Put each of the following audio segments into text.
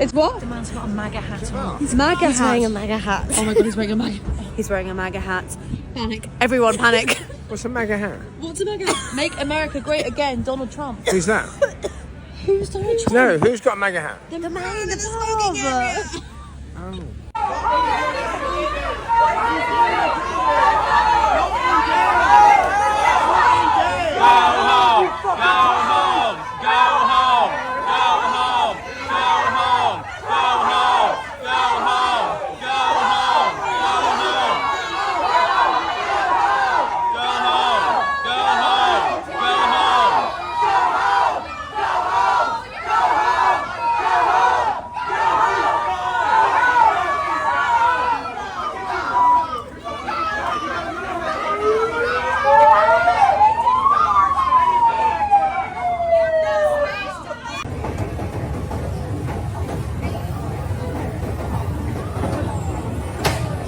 It's what? The man's got a MAGA hat on. He's MAGA He's hat. wearing a MAGA hat. Oh my god, he's wearing a MAGA. He's wearing a MAGA hat. Panic. Everyone panic. What's a MAGA hat? What's a MAGA hat? Make America great again, Donald Trump. Who's that? Who's Donald Trump? No, who's got a MAGA hat? The man in the pub. Oh.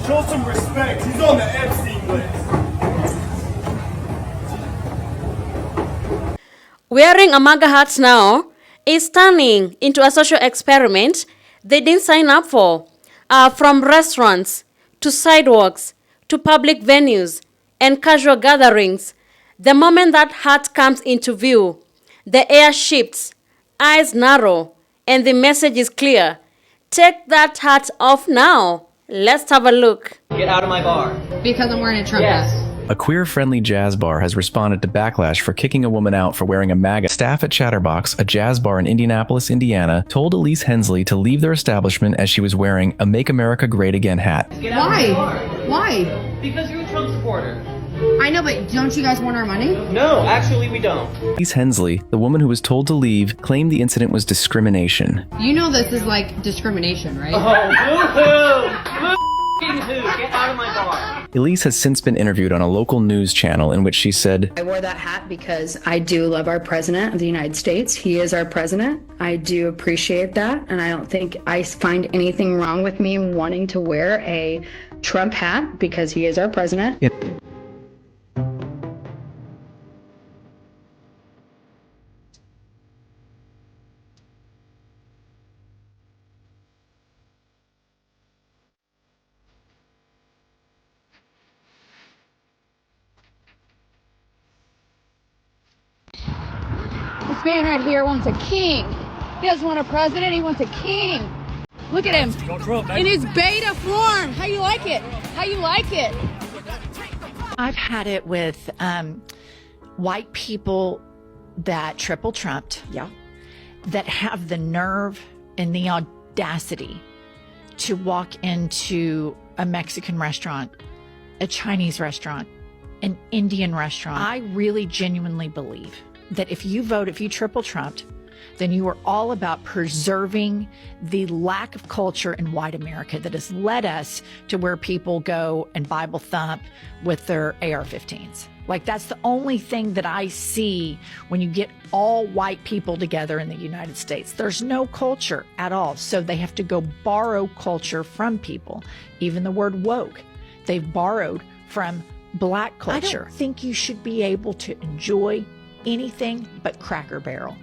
Show some respect. He's on the Epstein list. Wearing a MAGA hat now is turning into a social experiment they didn't sign up for. From restaurants to sidewalks to public venues and casual gatherings, the moment that hat comes into view, the air shifts, eyes narrow, and the message is clear. Take that hat off now. Let's have a look. Get out of my bar. Because I'm wearing a Trump Yes. hat. A queer-friendly jazz bar has responded to backlash for kicking a woman out for wearing a MAGA. Staff at Chatterbox, a jazz bar in Indianapolis, Indiana, told Elise Hensley to leave their establishment as she was wearing a Make America Great Again hat. Get out of my bar. Why? Because you're a Trump supporter. I know, but don't you guys want our money? No, actually we don't. Elise Hensley, the woman who was told to leave, claimed the incident was discrimination. You know this is like discrimination, right? Oh, boo-hoo! Boo-hoo! Get out of my bar. Elise has since been interviewed on a local news channel in which she said, I wore that hat because I do love our president of the United States. He is our president. I do appreciate that. And I don't think I find anything wrong with me wanting to wear a Trump hat because he is our president. This man right here wants a king. He doesn't want a president, he wants a king. Look at him. In his beta form. How you like it? How you like it? I've had it with white people that triple trumped. Yeah. That have the nerve and the audacity to walk into a Mexican restaurant, a Chinese restaurant, an Indian restaurant. I really genuinely believe that if you triple trumped, then you are all about preserving the lack of culture in white America that has led us to where people go and Bible thump with their AR-15s. Like, that's the only thing that I see when you get all white people together in the United States. There's no culture at all. So they have to go borrow culture from people. Even the word woke, they've borrowed from black culture. I don't think you should be able to enjoy anything but Cracker Barrel.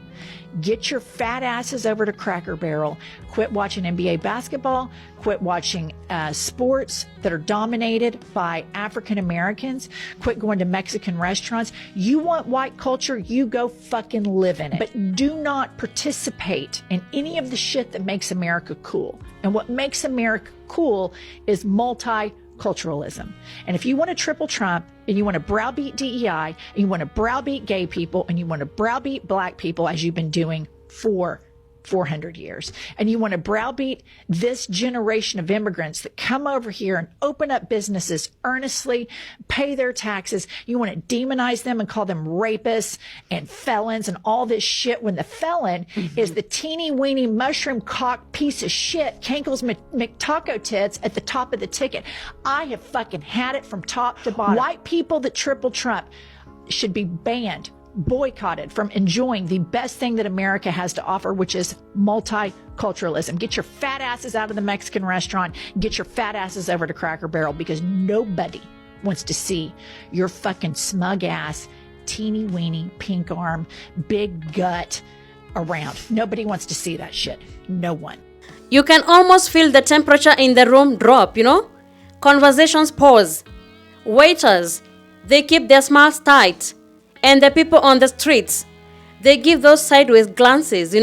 Get your fat asses over to Cracker Barrel. Quit watching NBA basketball. Quit watching sports that are dominated by African Americans. Quit going to Mexican restaurants. You want white culture, you go fucking live in it. But do not participate in any of the shit that makes America cool. And what makes America cool is multiculturalism. And if you want to triple Trump, and you want to browbeat DEI, and you want to browbeat gay people, and you want to browbeat black people, as you've been doing for 400 years, and you want to browbeat this generation of immigrants that come over here and open up businesses earnestly, pay their taxes, you want to demonize them and call them rapists and felons and all this shit, when the felon is the teeny weeny mushroom cock piece of shit, Kankle's McTaco tits at the top of the ticket. I have fucking had it from top to bottom. White people that triple Trump should be banned, boycotted from enjoying the best thing that America has to offer, which is multiculturalism. Get your fat asses out of the Mexican restaurant. Get your fat asses over to Cracker Barrel, because nobody wants to see your fucking smug ass, teeny weeny, pink arm, big gut around. Nobody wants to see that shit. No one. You can almost feel the temperature in the room drop, Conversations pause. Waiters, they keep their smiles tight. And the people on the streets, they give those sideways glances,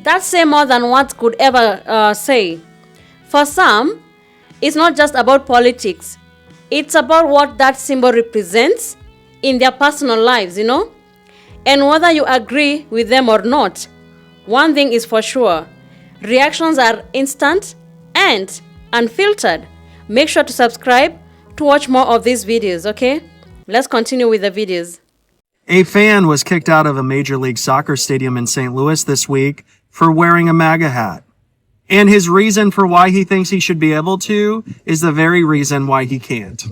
That say more than words could ever say. For some, it's not just about politics. It's about what that symbol represents in their personal lives, And whether you agree with them or not, one thing is for sure. Reactions are instant and unfiltered. Make sure to subscribe to watch more of these videos, okay? Let's continue with the videos. A fan was kicked out of a Major League Soccer stadium in St. Louis this week for wearing a MAGA hat. And his reason for why he thinks he should be able to is the very reason why he can't.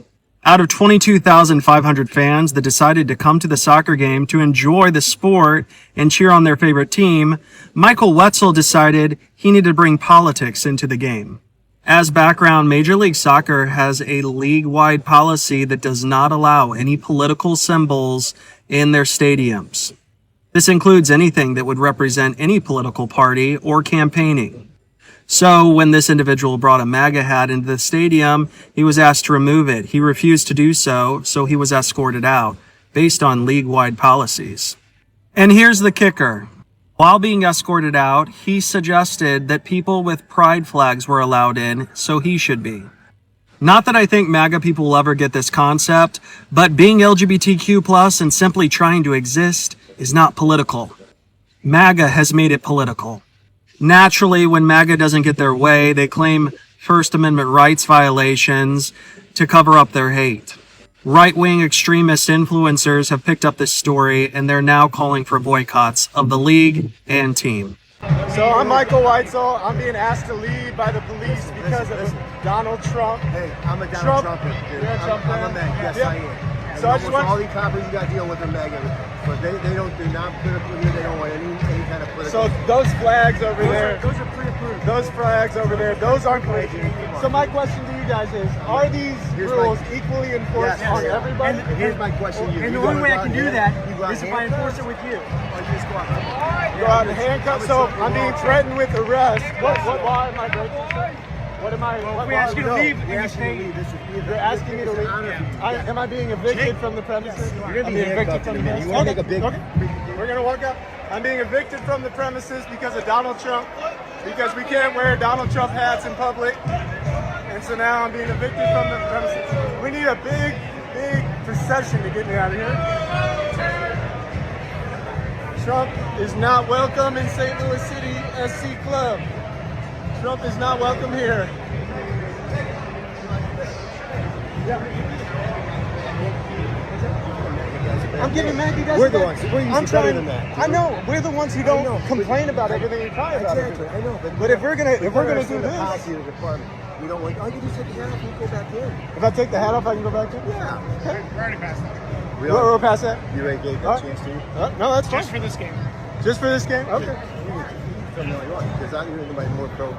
Out of 22,500 fans that decided to come to the soccer game to enjoy the sport and cheer on their favorite team, Michael Wetzel decided he needed to bring politics into the game. As background, Major League Soccer has a league-wide policy that does not allow any political symbols in their stadiums. This includes anything that would represent any political party or campaigning. So when this individual brought a MAGA hat into the stadium, he was asked to remove it. He refused to do so, so he was escorted out based on league-wide policies. And here's the kicker. While being escorted out, he suggested that people with pride flags were allowed in, so he should be. Not that I think MAGA people will ever get this concept, but being LGBTQ+ and simply trying to exist is not political. MAGA has made it political. Naturally, when MAGA doesn't get their way, they claim First Amendment rights violations to cover up their hate. Right-wing extremist influencers have picked up this story, and they're now calling for boycotts of the league and team. So I'm Michael Weitzel. I'm being asked to leave by the police because of Donald Trump. Hey, I'm a Donald Trump fan. You're a Trump fan? I'm a MAGA. Yes, I am. So I just want all these coppers you got to deal with are MAGA, but they're not political here. They don't want any kind of political. So those flags over there, those are pre-approved. those flags over there, those aren't political. So my question to you guys is, are these rules equally enforced on everybody? And here's my question to you. And the only way I can do that is if I enforce it with you. Or you just go out. Go out and handcuff. So I'm being threatened with arrest. What law am I breaking? What am I? We ask you to leave and you stay. You're asking me to leave. Am I being evicted from the premises? You're going to be handcuffed in a minute. You want to make a big... Okay. We're going to walk up. I'm being evicted from the premises because of Donald Trump, because we can't wear Donald Trump hats in public. And so now I'm being evicted from the premises. We need a big procession to get me out of here. Trump is not welcome in St. Louis City SC Club. Trump is not welcome here. I'm giving MAGA guys. We're the ones. We're usually better than that. I know. We're the ones who don't complain about everything we cry about. Exactly. I know. But if we're gonna do the this, policy of the department. We don't want. Oh, you just take the hat off and go back in. if I take the hat off, I can go back in. Yeah. Okay. We're already past that. We're past that. You already gave that chance to you. No, that's fine. Just for this game. Just for this game. Okay. Because I'm hearing nobody more pro.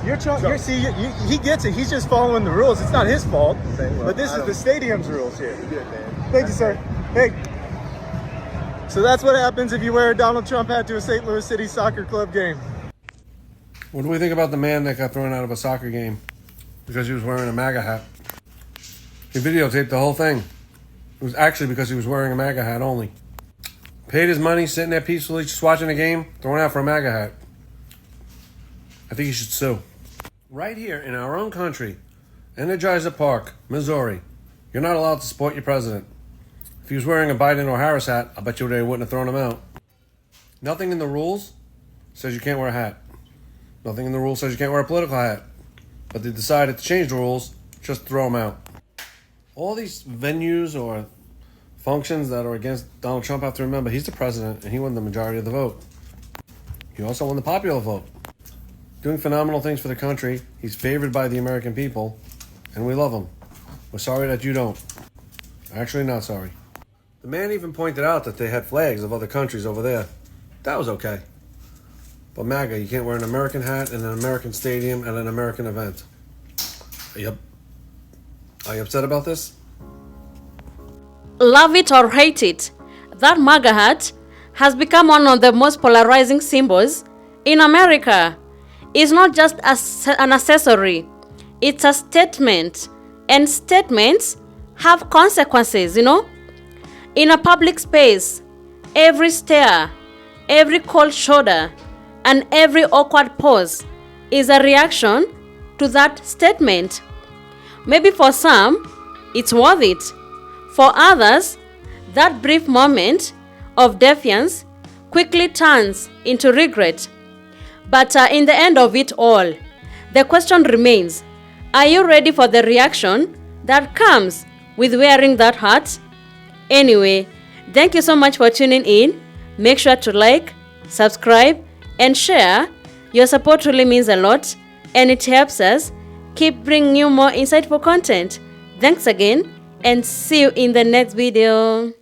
He gets it. He's just following the rules. It's not his fault. Okay, well, But this is the stadium's rules here. You're good, man. Thank you, sir. Hey. So that's what happens if you wear a Donald Trump hat to a St. Louis City Soccer Club game. What do we think about the man that got thrown out of a soccer game because he was wearing a MAGA hat? He videotaped the whole thing. It was actually because he was wearing a MAGA hat only. Paid his money, sitting there peacefully, just watching the game, thrown out for a MAGA hat. I think he should sue. Right here in our own country, Energizer Park, Missouri, you're not allowed to support your president. If he was wearing a Biden or Harris hat, I bet you they wouldn't have thrown him out. Nothing in the rules says you can't wear a hat. Nothing in the rules says you can't wear a political hat. But they decided to change the rules, just throw him out. All these venues or functions that are against Donald Trump have to remember he's the president and he won the majority of the vote. He also won the popular vote. Doing phenomenal things for the country. He's favored by the American people, and we love him. We're sorry that you don't. Actually, not sorry. The man even pointed out that they had flags of other countries over there. That was okay. But MAGA, you can't wear an American hat in an American stadium at an American event. Are you upset about this? Love it or hate it, that MAGA hat has become one of the most polarizing symbols in America. is not just an accessory, it's a statement. And statements have consequences, In a public space, every stare, every cold shoulder, and every awkward pause is a reaction to that statement. Maybe for some, it's worth it. For others, that brief moment of defiance quickly turns into regret. But in the end of it all, the question remains, are you ready for the reaction that comes with wearing that hat? Anyway, thank you so much for tuning in. Make sure to like, subscribe, and share. Your support really means a lot, and it helps us keep bringing you more insightful content. Thanks again, and see you in the next video.